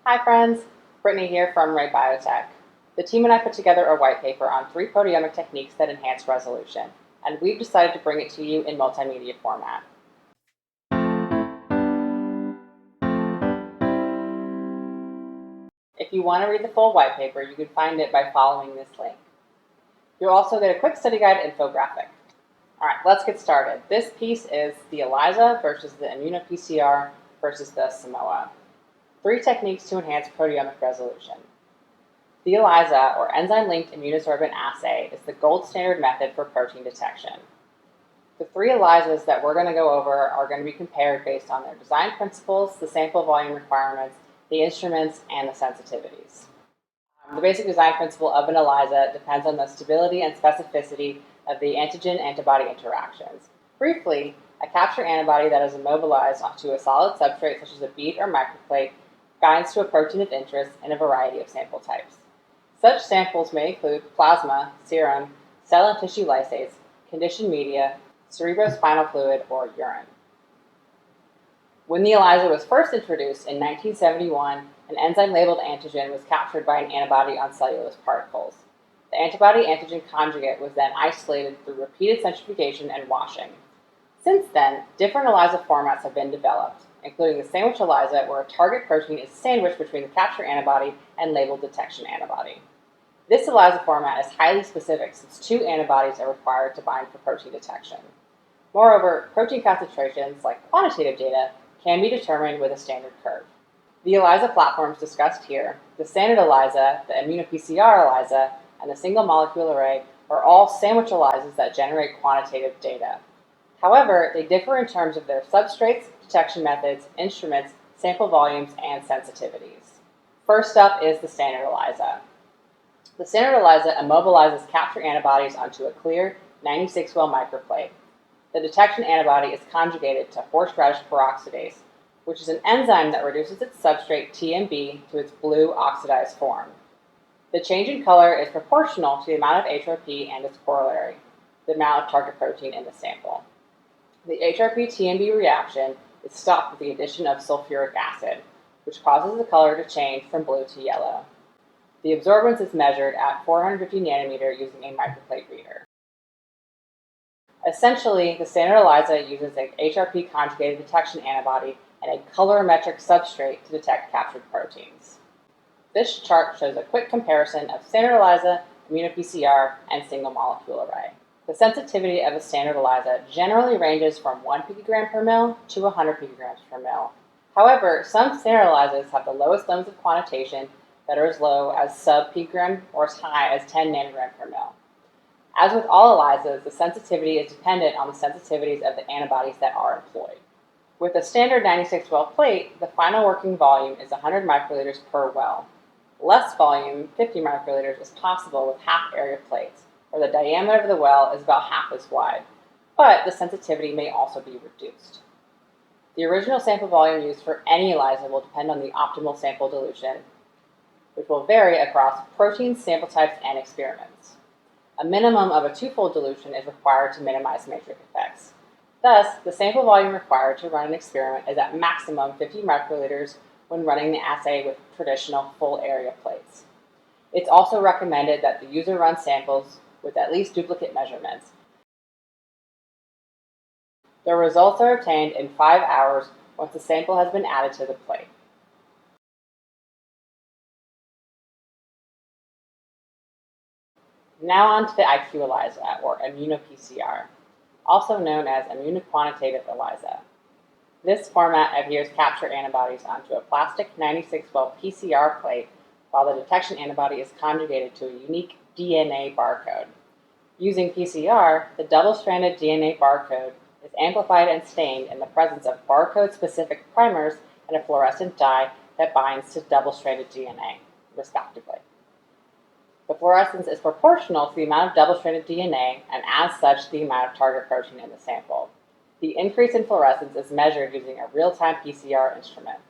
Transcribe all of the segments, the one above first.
Hi friends, Brittany here from Ray Biotech. The team and I put together a white paper on 3 proteomic techniques that enhance resolution, and we've decided to bring it to you in multimedia format. If you want to read the full white paper, you can find it by following this link. You'll also get a quick study guide infographic. Alright, let's get started. This piece is the ELISA versus the immuno-PCR versus the SIMOA. 3 techniques to enhance proteomic resolution. The ELISA, or enzyme-linked immunosorbent assay, is the gold standard method for protein detection. The 3 ELISAs that we're going to go over are going to be compared based on their design principles, the sample volume requirements, the instruments, and the sensitivities. The basic design principle of an ELISA depends on the stability and specificity of the antigen-antibody interactions. Briefly, a capture antibody that is immobilized onto a solid substrate such as a bead or microplate binds to a protein of interest in a variety of sample types. Such samples may include plasma, serum, cell and tissue lysates, conditioned media, cerebrospinal fluid, or urine. When the ELISA was first introduced in 1971, an enzyme-labeled antigen was captured by an antibody on cellulose particles. The antibody-antigen conjugate was then isolated through repeated centrifugation and washing. Since then, different ELISA formats have been developed, including the sandwich ELISA, where a target protein is sandwiched between the capture antibody and labeled detection antibody. This ELISA format is highly specific since 2 antibodies are required to bind for protein detection. Moreover, protein concentrations, like quantitative data, can be determined with a standard curve. The ELISA platforms discussed here, the standard ELISA, the immuno-PCR ELISA, and the single molecule array are all sandwich ELISAs that generate quantitative data. However, they differ in terms of their substrates, detection methods, instruments, sample volumes, and sensitivities. First up is the standard ELISA. The standard ELISA immobilizes capture antibodies onto a clear 96-well microplate. The detection antibody is conjugated to horseradish peroxidase, which is an enzyme that reduces its substrate TMB to its blue oxidized form. The change in color is proportional to the amount of HRP and its corollary, the amount of target protein in the sample. The HRP-TMB reaction is stopped with the addition of sulfuric acid, which causes the color to change from blue to yellow. The absorbance is measured at 450 nanometer using a microplate reader. Essentially, the standard ELISA uses an HRP-conjugated detection antibody and a colorimetric substrate to detect captured proteins. This chart shows a quick comparison of standard ELISA, immuno-PCR, and single molecule array. The sensitivity of a standard ELISA generally ranges from 1 picogram per ml to 100 picograms per ml. However, some standard ELISAs have the lowest limits of quantitation that are as low as sub-picogram or as high as 10 nanogram per ml. As with all ELISAs, the sensitivity is dependent on the sensitivities of the antibodies that are employed. With a standard 96-well plate, the final working volume is 100 microliters per well. Less volume, 50 microliters, is possible with half-area plates, where the diameter of the well is about half as wide, but the sensitivity may also be reduced. The original sample volume used for any ELISA will depend on the optimal sample dilution, which will vary across proteins, sample types, and experiments. A minimum of a 2-fold dilution is required to minimize matrix effects. Thus, the sample volume required to run an experiment is at maximum 50 microliters when running the assay with traditional full-area plates. It's also recommended that the user run samples with at least duplicate measurements. The results are obtained in 5 hours once the sample has been added to the plate. Now on to the IQELISA, or immuno-PCR, also known as immuno-quantitative ELISA. This format adheres capture antibodies onto a plastic 96-well PCR plate while the detection antibody is conjugated to a unique DNA barcode. Using PCR, the double-stranded DNA barcode is amplified and stained in the presence of barcode-specific primers and a fluorescent dye that binds to double-stranded DNA, respectively. The fluorescence is proportional to the amount of double-stranded DNA and, as such, the amount of target protein in the sample. The increase in fluorescence is measured using a real-time PCR instrument.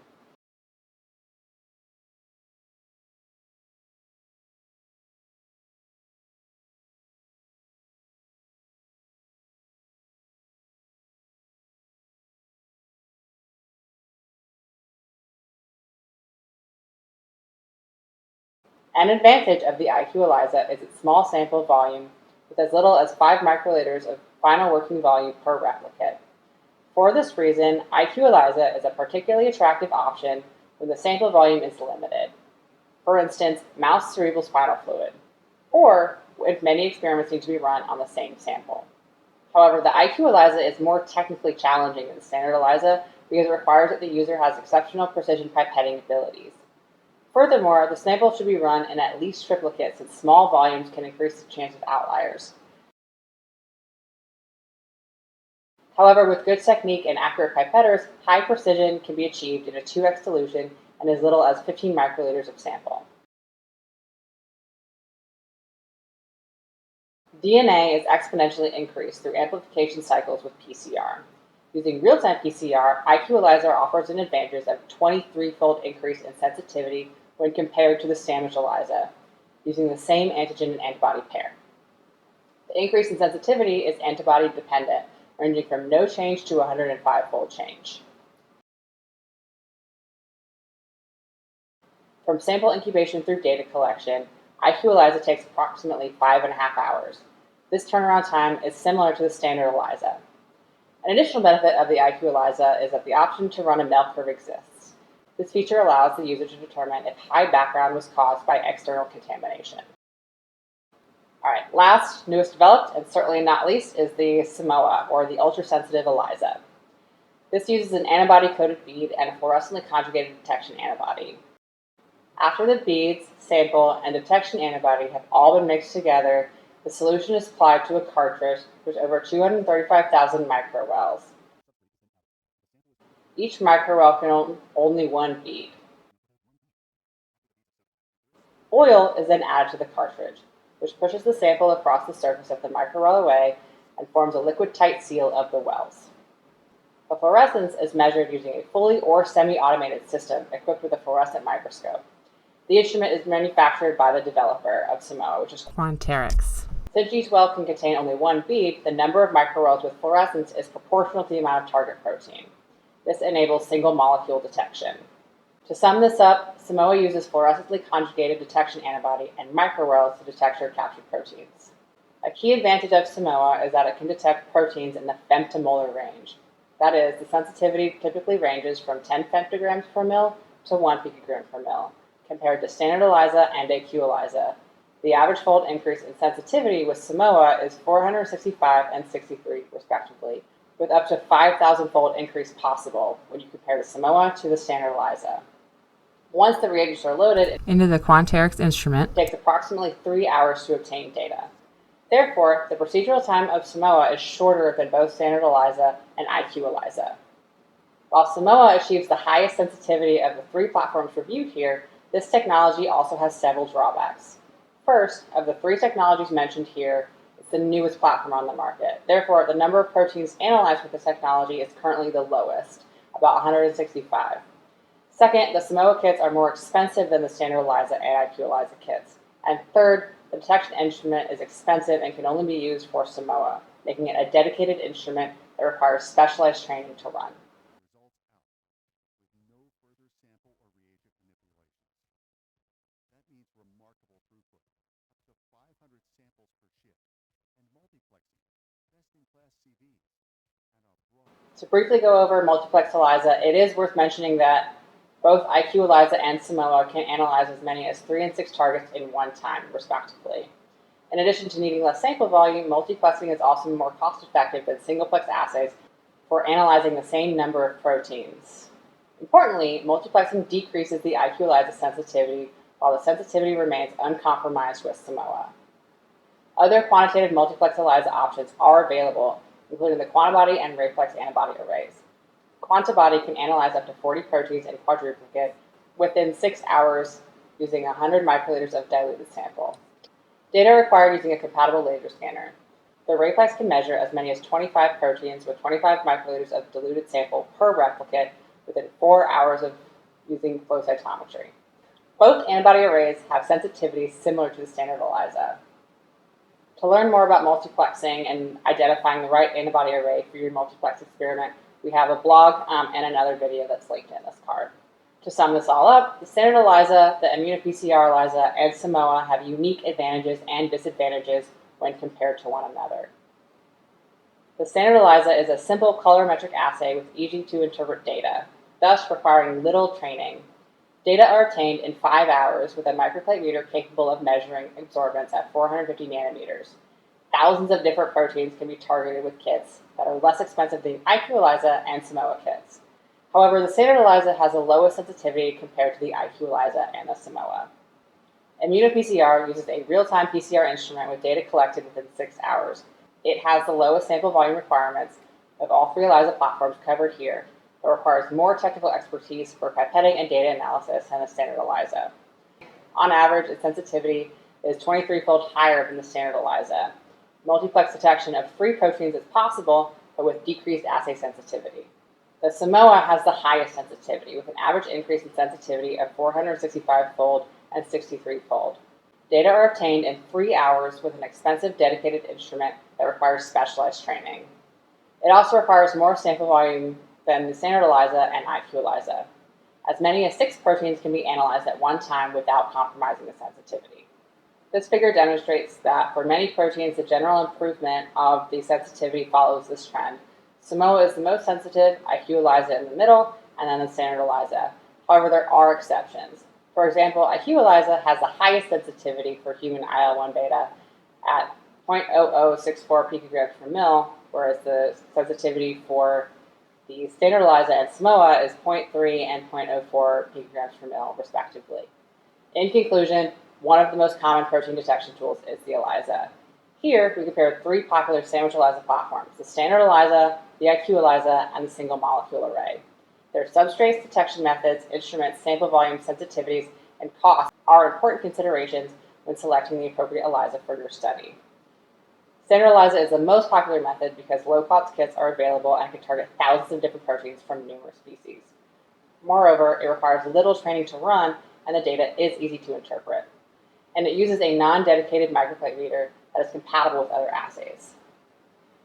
An advantage of the IQELISA is its small sample volume with as little as 5 microliters of final working volume per replicate. For this reason, IQELISA is a particularly attractive option when the sample volume is limited. For instance, mouse cerebrospinal fluid, or if many experiments need to be run on the same sample. However, the IQELISA is more technically challenging than the standard ELISA because it requires that the user has exceptional precision pipetting abilities. Furthermore, the sample should be run in at least triplicate since small volumes can increase the chance of outliers. However, with good technique and accurate pipetters, high precision can be achieved in a 2x dilution and as little as 15 microliters of sample. DNA is exponentially increased through amplification cycles with PCR. Using real-time PCR, IQELISA offers an advantage of 23-fold increase in sensitivity when compared to the standard ELISA, using the same antigen and antibody pair. The increase in sensitivity is antibody dependent, ranging from no change to 105-fold change. From sample incubation through data collection, IQELISA takes approximately 5.5 hours. This turnaround time is similar to the standard ELISA. An additional benefit of the IQELISA is that the option to run a MEL curve exists. This feature allows the user to determine if high background was caused by external contamination. Alright, last, newest developed, and certainly not least, is the SIMOA, or the ultrasensitive ELISA. This uses an antibody-coated bead and a fluorescently conjugated detection antibody. After the beads, sample, and detection antibody have all been mixed together, the solution is applied to a cartridge with over 235,000 microwells. Each microwell can hold only one bead. Oil is then added to the cartridge, which pushes the sample across the surface of the microwell away and forms a liquid-tight seal of the wells. The fluorescence is measured using a fully or semi-automated system equipped with a fluorescent microscope. The instrument is manufactured by the developer of SIMOA, which is Quantitative. Since each well can contain only one bead, the number of microwells with fluorescence is proportional to the amount of target protein. This enables single molecule detection. To sum this up, SIMOA uses fluorescently conjugated detection antibody and microwells to detect or capture proteins. A key advantage of SIMOA is that it can detect proteins in the femtomolar range. That is, the sensitivity typically ranges from 10 femtograms per mil to 1 picogram per mil, compared to standard ELISA and IQELISA. The average fold increase in sensitivity with SIMOA is 465 and 63, respectively, with up to 5,000-fold increase possible when you compare the SIMOA to the standard ELISA. Once the reagents are loaded into the Quantitative instrument, it takes approximately 3 hours to obtain data. Therefore, the procedural time of SIMOA is shorter than both standard ELISA and IQELISA. While SIMOA achieves the highest sensitivity of the 3 platforms reviewed here, this technology also has several drawbacks. First, of the 3 technologies mentioned here, it's the newest platform on the market. Therefore, the number of proteins analyzed with this technology is currently the lowest, about 165. Second, the SIMOA kits are more expensive than the standard ELISA and IQELISA kits. And third, the detection instrument is expensive and can only be used for SIMOA, making it a dedicated instrument that requires specialized training to run. To briefly go over multiplex ELISA, it is worth mentioning that both IQELISA and SIMOA can analyze as many as 3 and 6 targets in one time, respectively. In addition to needing less sample volume, multiplexing is also more cost-effective than singleplex assays for analyzing the same number of proteins. Importantly, multiplexing decreases the IQELISA sensitivity, while the sensitivity remains uncompromised with SIMOA. Other quantitative multiplex ELISA options are available, including the quantibody and reflex antibody arrays. Quantibody can analyze up to 40 proteins in quadruplicate within 6 hours using 100 microliters of diluted sample. Data are required using a compatible laser scanner. The reflex can measure as many as 25 proteins with 25 microliters of diluted sample per replicate within 4 hours of using flow cytometry. Both antibody arrays have sensitivities similar to the standard ELISA. To learn more about multiplexing and identifying the right antibody array for your multiplex experiment, we have a blog and another video that's linked in this card. To sum this all up, the standard ELISA, the immuno-PCR ELISA, and SIMOA have unique advantages and disadvantages when compared to one another. The standard ELISA is a simple colorimetric assay with easy-to-interpret data, thus requiring little training. Data are obtained in 5 hours with a microplate reader capable of measuring absorbance at 450 nanometers. Thousands of different proteins can be targeted with kits that are less expensive than IQELISA and SIMOA kits. However, the standard ELISA has the lowest sensitivity compared to the IQELISA and the SIMOA. Immuno-PCR uses a real-time PCR instrument with data collected within 6 hours. It has the lowest sample volume requirements of all 3 ELISA platforms covered here, but requires more technical expertise for pipetting and data analysis than the standard ELISA. On average, its sensitivity is 23-fold higher than the standard ELISA. Multiplex detection of 3 proteins is possible, but with decreased assay sensitivity. The SIMOA has the highest sensitivity, with an average increase in sensitivity of 465-fold and 63-fold. Data are obtained in 3 hours with an expensive dedicated instrument that requires specialized training. It also requires more sample volume than the standard ELISA and IQELISA. As many as 6 proteins can be analyzed at one time without compromising the sensitivity. This figure demonstrates that for many proteins, the general improvement of the sensitivity follows this trend. SIMOA is the most sensitive, IQELISA in the middle, and then the standard ELISA. However, there are exceptions. For example, IQELISA has the highest sensitivity for human IL-1 beta at 0.0064 picograms per mil, whereas the sensitivity for the standard ELISA and SIMOA is 0.3 and 0.04 picograms per mil, respectively. In conclusion, one of the most common protein detection tools is the ELISA. Here, we compare 3 popular sandwich ELISA platforms, the standard ELISA, the IQELISA, and the single molecule array. Their substrates, detection methods, instruments, sample volume, sensitivities, and costs are important considerations when selecting the appropriate ELISA for your study. Standard ELISA is the most popular method because low-cost kits are available and can target thousands of different proteins from numerous species. Moreover, it requires little training to run, and the data is easy to interpret. And it uses a non-dedicated microplate reader that is compatible with other assays.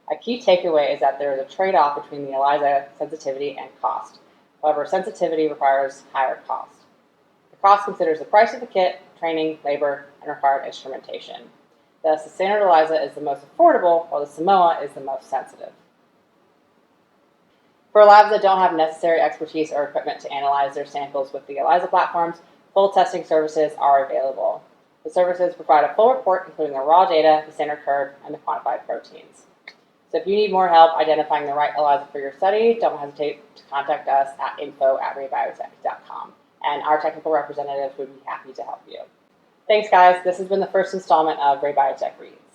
A key takeaway is that there is a trade-off between the ELISA sensitivity and cost. However, sensitivity requires higher cost. The cost considers the price of the kit, training, labor, and required instrumentation. Thus, the standard ELISA is the most affordable, while the SIMOA is the most sensitive. For labs that don't have necessary expertise or equipment to analyze their samples with the ELISA platforms, full testing services are available. The services provide a full report including the raw data, the standard curve, and the quantified proteins. So if you need more help identifying the right ELISA for your study, don't hesitate to contact us at info@raybiotech.com, and our technical representatives would be happy to help you. Thanks, guys. This has been the first installment of Ray Biotech Reads.